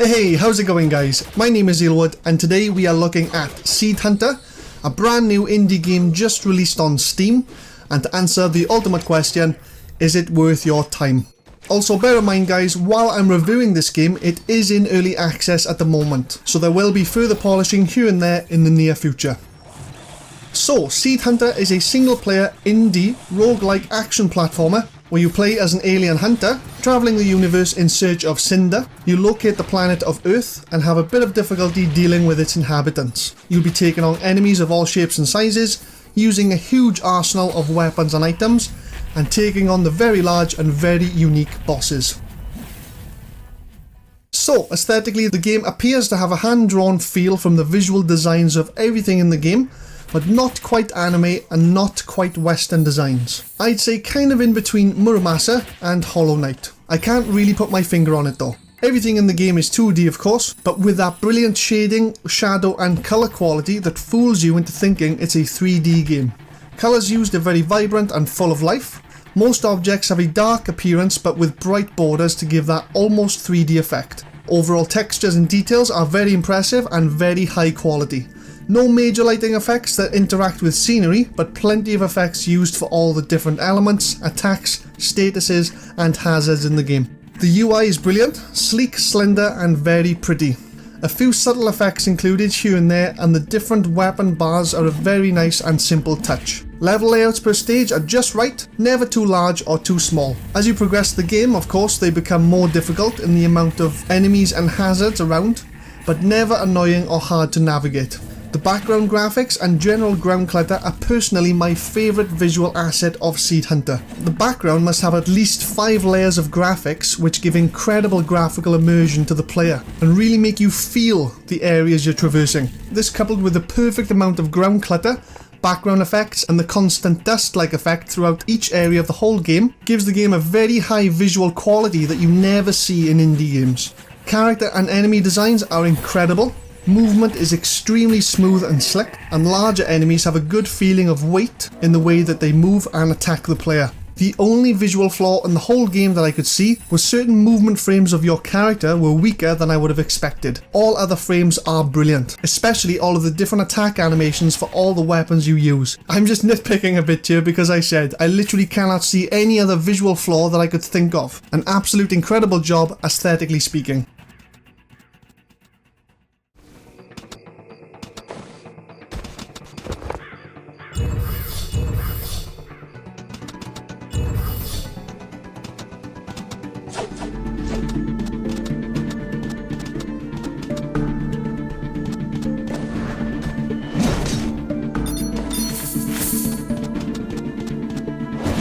Hey, how's it going guys? My name is Eelwood and today we are looking at Seed Hunter, a brand new indie game just released on Steam, and to answer the ultimate question, is it worth your time? Also bear in mind guys, while I'm reviewing this game, it is in early access at the moment, so there will be further polishing here and there in the near future. So, Seed Hunter is a single player indie roguelike action platformer where you play as an alien hunter, travelling the universe in search of Cinder. You locate the planet of Earth and have a bit of difficulty dealing with its inhabitants. You'll be taking on enemies of all shapes and sizes, using a huge arsenal of weapons and items, and taking on the very large and very unique bosses. So, aesthetically, the game appears to have a hand-drawn feel from the visual designs of everything in the game, but not quite anime and not quite Western designs. I'd say kind of in between Muramasa and Hollow Knight. I can't really put my finger on it though. Everything in the game is 2D of course, but with that brilliant shading, shadow and colour quality that fools you into thinking it's a 3D game. Colours used are very vibrant and full of life. Most objects have a dark appearance but with bright borders to give that almost 3D effect. Overall textures and details are very impressive and very high quality. No major lighting effects that interact with scenery, but plenty of effects used for all the different elements, attacks, statuses and hazards in the game. The UI is brilliant, sleek, slender and very pretty. A few subtle effects included here and there, and the different weapon bars are a very nice and simple touch. Level layouts per stage are just right, never too large or too small. As you progress the game, of course, they become more difficult in the amount of enemies and hazards around, but never annoying or hard to navigate. The background graphics and general ground clutter are personally my favourite visual asset of Seed Hunter. The background must have at least 5 layers of graphics which give incredible graphical immersion to the player and really make you feel the areas you're traversing. This, coupled with the perfect amount of ground clutter, background effects and the constant dust-like effect throughout each area of the whole game, gives the game a very high visual quality that you never see in indie games. Character and enemy designs are incredible. Movement is extremely smooth and slick, and larger enemies have a good feeling of weight in the way that they move and attack the player. The only visual flaw in the whole game that I could see was certain movement frames of your character were weaker than I would have expected. All other frames are brilliant, especially all of the different attack animations for all the weapons you use. I'm just nitpicking a bit here because I said I literally cannot see any other visual flaw that I could think of. An absolute incredible job aesthetically speaking.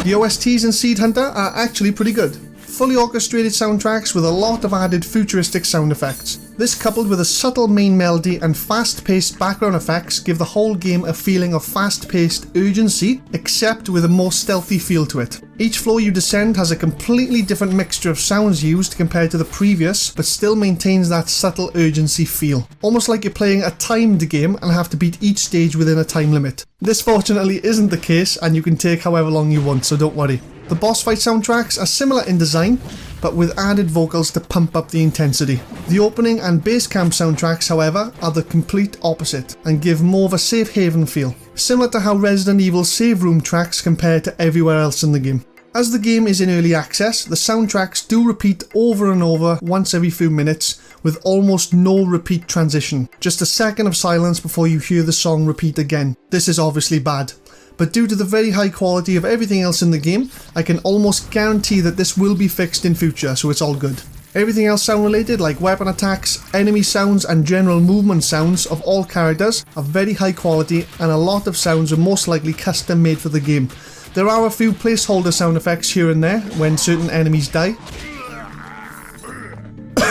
The OSTs in Seed Hunter are actually pretty good. Fully orchestrated soundtracks with a lot of added futuristic sound effects. This, coupled with a subtle main melody and fast-paced background effects, give the whole game a feeling of fast-paced urgency, except with a more stealthy feel to it. Each floor you descend has a completely different mixture of sounds used compared to the previous, but still maintains that subtle urgency feel. Almost like you're playing a timed game and have to beat each stage within a time limit. This fortunately isn't the case, and you can take however long you want, so don't worry. The boss fight soundtracks are similar in design, but with added vocals to pump up the intensity. The opening and base camp soundtracks, however, are the complete opposite and give more of a safe haven feel, similar to how Resident Evil save room tracks compare to everywhere else in the game. As the game is in early access, the soundtracks do repeat over and over once every few minutes, with almost no repeat transition. Just a second of silence before you hear the song repeat again. This is obviously bad. But due to the very high quality of everything else in the game, I can almost guarantee that this will be fixed in future, so it's all good. Everything else sound related, like weapon attacks, enemy sounds and general movement sounds of all characters, are very high quality, and a lot of sounds are most likely custom made for the game. There are a few placeholder sound effects here and there when certain enemies die.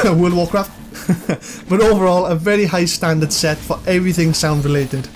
World of Warcraft. But overall, a very high standard set for everything sound related.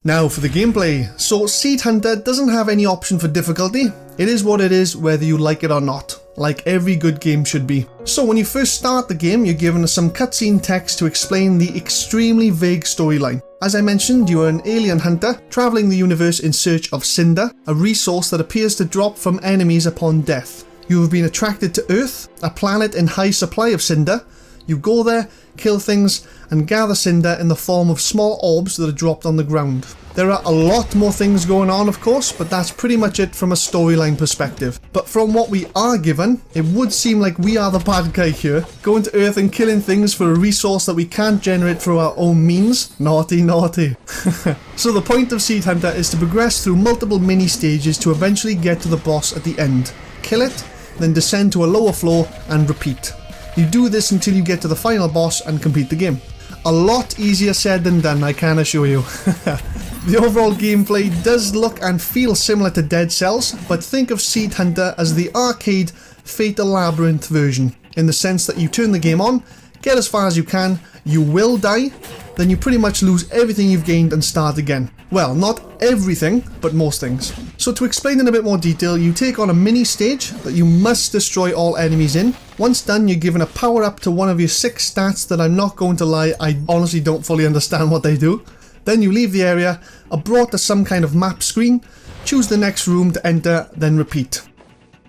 Now for the gameplay. So Seed Hunter doesn't have any option for difficulty. It is what it is whether you like it or not, like every good game should be. So when you first start the game, you're given some cutscene text to explain the extremely vague storyline. As I mentioned, you are an alien hunter, travelling the universe in search of Cinder, a resource that appears to drop from enemies upon death. You have been attracted to Earth, a planet in high supply of cinder. You go there, kill things, and gather cinder in the form of small orbs that are dropped on the ground. There are a lot more things going on, of course, but that's pretty much it from a storyline perspective. But from what we are given, it would seem like we are the bad guy here, going to Earth and killing things for a resource that we can't generate through our own means. Naughty, naughty. So the point of Seed Hunter is to progress through multiple mini stages to eventually get to the boss at the end. Kill it, then descend to a lower floor and repeat. You do this until you get to the final boss and complete the game. A lot easier said than done, I can assure you. The overall gameplay does look and feel similar to Dead Cells, but think of Seed Hunter as the arcade Fatal Labyrinth version, in the sense that you turn the game on, get as far as you can, you will die, then you pretty much lose everything you've gained and start again. Well, not everything, but most things. So to explain in a bit more detail, you take on a mini stage that you must destroy all enemies in. Once done, you're given a power up to one of your 6 stats that I'm not going to lie, I honestly don't fully understand what they do. Then you leave the area, are brought to some kind of map screen, choose the next room to enter, then repeat.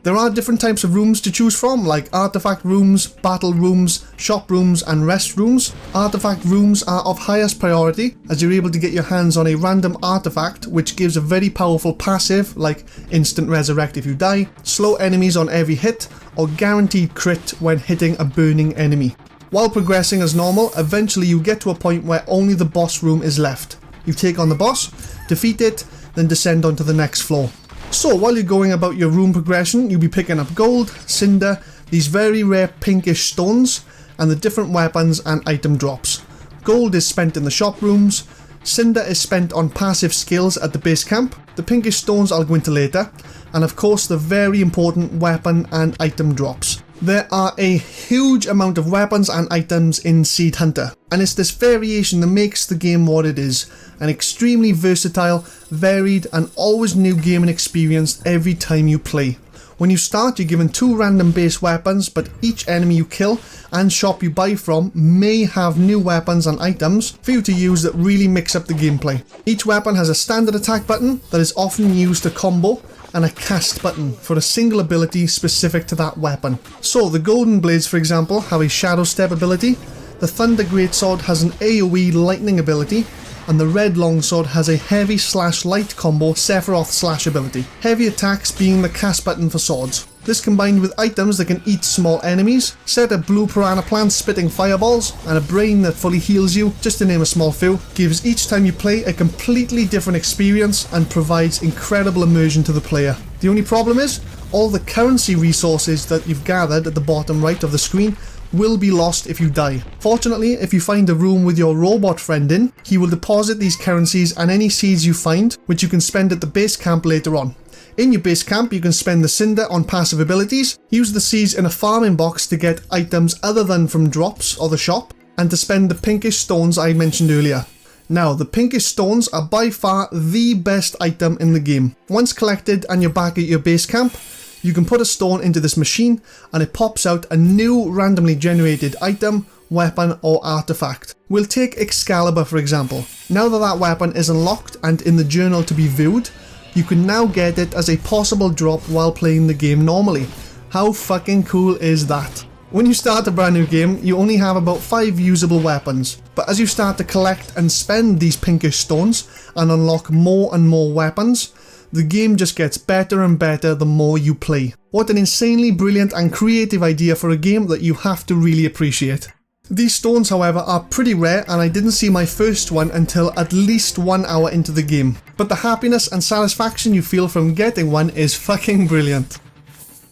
There are different types of rooms to choose from, like artifact rooms, battle rooms, shop rooms, and rest rooms. Artifact rooms are of highest priority, as you're able to get your hands on a random artifact, which gives a very powerful passive, like instant resurrect if you die, slow enemies on every hit, or guaranteed crit when hitting a burning enemy. While progressing as normal, eventually you get to a point where only the boss room is left. You take on the boss, defeat it, then descend onto the next floor. So while you're going about your room progression, you'll be picking up gold, cinder, these very rare pinkish stones, and the different weapons and item drops. Gold is spent in the shop rooms, cinder is spent on passive skills at the base camp, the pinkish stones I'll go into later, and of course the very important weapon and item drops. There are a huge amount of weapons and items in Seed Hunter, and it's this variation that makes the game what it is. An extremely versatile, varied, and always new gaming experience every time you play. When you start, you're given 2 random base weapons, but each enemy you kill and shop you buy from may have new weapons and items for you to use that really mix up the gameplay. Each weapon has a standard attack button that is often used to combo, and a cast button for a single ability specific to that weapon. So the golden blades, for example, have a shadow step ability, the thunder greatsword has an AoE lightning ability, and the red longsword has a heavy slash light combo Sephiroth slash ability, heavy attacks being the cast button for swords. This combined with items that can eat small enemies, set of blue piranha plants spitting fireballs, and a brain that fully heals you, just to name a small few, gives each time you play a completely different experience and provides incredible immersion to the player. The only problem is, all the currency resources that you've gathered at the bottom right of the screen will be lost if you die. Fortunately, if you find a room with your robot friend in, he will deposit these currencies and any seeds you find, which you can spend at the base camp later on. In your base camp, you can spend the cinder on passive abilities, use the seeds in a farming box to get items other than from drops or the shop, and to spend the pinkish stones I mentioned earlier. Now, the pinkish stones are by far the best item in the game. Once collected and you're back at your base camp, you can put a stone into this machine and it pops out a new randomly generated item, weapon or artifact. We'll take Excalibur for example. Now that weapon is unlocked and in the journal to be viewed, you can now get it as a possible drop while playing the game normally. How fucking cool is that? When you start a brand new game, you only have about 5 usable weapons, but as you start to collect and spend these pinkish stones and unlock more and more weapons, the game just gets better and better the more you play. What an insanely brilliant and creative idea for a game that you have to really appreciate. These stones, however, are pretty rare and I didn't see my first one until at least 1 hour into the game. But the happiness and satisfaction you feel from getting one is fucking brilliant.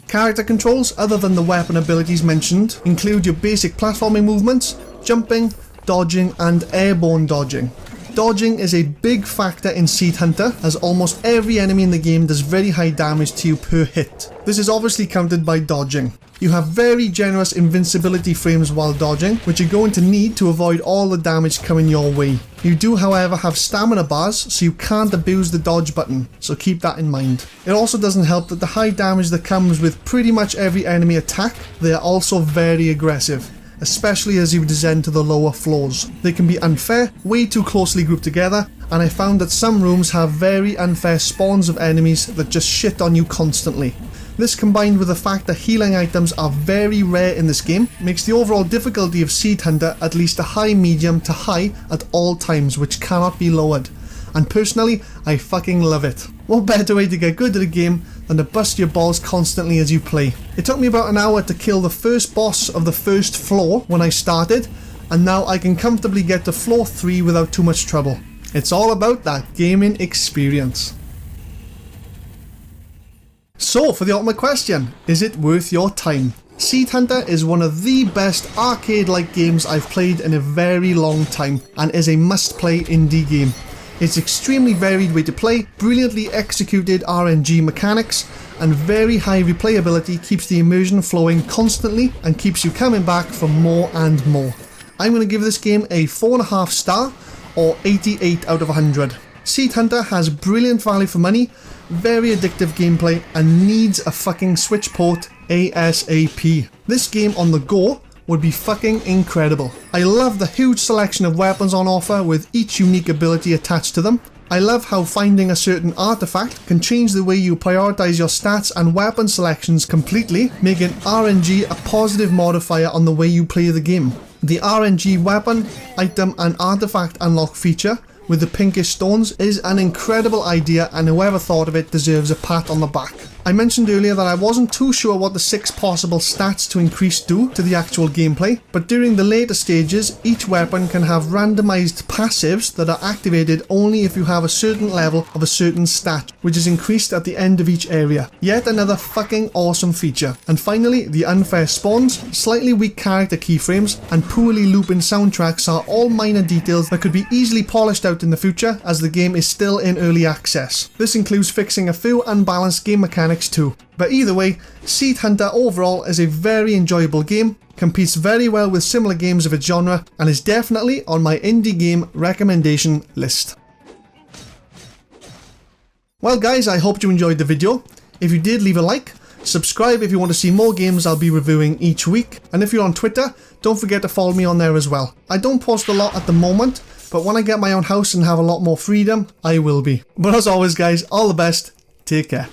Character controls, other than the weapon abilities mentioned, include your basic platforming movements, jumping, dodging and airborne dodging. Dodging is a big factor in Seed Hunter, as almost every enemy in the game does very high damage to you per hit. This is obviously countered by dodging. You have very generous invincibility frames while dodging, which you're going to need to avoid all the damage coming your way. You do however have stamina bars, so you can't abuse the dodge button, so keep that in mind. It also doesn't help that the high damage that comes with pretty much every enemy attack, they are also very aggressive, especially as you descend to the lower floors. They can be unfair, way too closely grouped together, and I found that some rooms have very unfair spawns of enemies that just shit on you constantly. This, combined with the fact that healing items are very rare in this game, makes the overall difficulty of Seed Hunter at least a high, medium to high at all times, which cannot be lowered. And personally, I fucking love it. What better way to get good at a game than to bust your balls constantly as you play. It took me about an hour to kill the first boss of the first floor when I started, and now I can comfortably get to floor 3 without too much trouble. It's all about that gaming experience. So, for the ultimate question, is it worth your time? Seed Hunter is one of the best arcade-like games I've played in a very long time, and is a must-play indie game. Its extremely varied way to play, brilliantly executed RNG mechanics, and very high replayability keeps the immersion flowing constantly and keeps you coming back for more and more. I'm going to give this game a 4.5 star, or 88 out of 100. Seed Hunter has brilliant value for money, very addictive gameplay, and needs a fucking Switch port ASAP. This game on the go would be fucking incredible. I love the huge selection of weapons on offer with each unique ability attached to them. I love how finding a certain artifact can change the way you prioritize your stats and weapon selections completely, making RNG a positive modifier on the way you play the game. The RNG weapon, item and artifact unlock feature with the pinkish stones is an incredible idea, and whoever thought of it deserves a pat on the back. I mentioned earlier that I wasn't too sure what the 6 possible stats to increase do to the actual gameplay, but during the later stages, each weapon can have randomized passives that are activated only if you have a certain level of a certain stat, which is increased at the end of each area. Yet another fucking awesome feature. And finally, the unfair spawns, slightly weak character keyframes, and poorly looping soundtracks are all minor details that could be easily polished out in the future, as the game is still in early access. This includes fixing a few unbalanced game mechanics too. But either way, Seed Hunter overall is a very enjoyable game, competes very well with similar games of its genre, and is definitely on my indie game recommendation list. Well guys, I hope you enjoyed the video. If you did, leave a like, subscribe if you want to see more games I'll be reviewing each week, and if you're on Twitter, don't forget to follow me on there as well. I don't post a lot at the moment, but when I get my own house and have a lot more freedom, I will be. But as always guys, all the best, take care.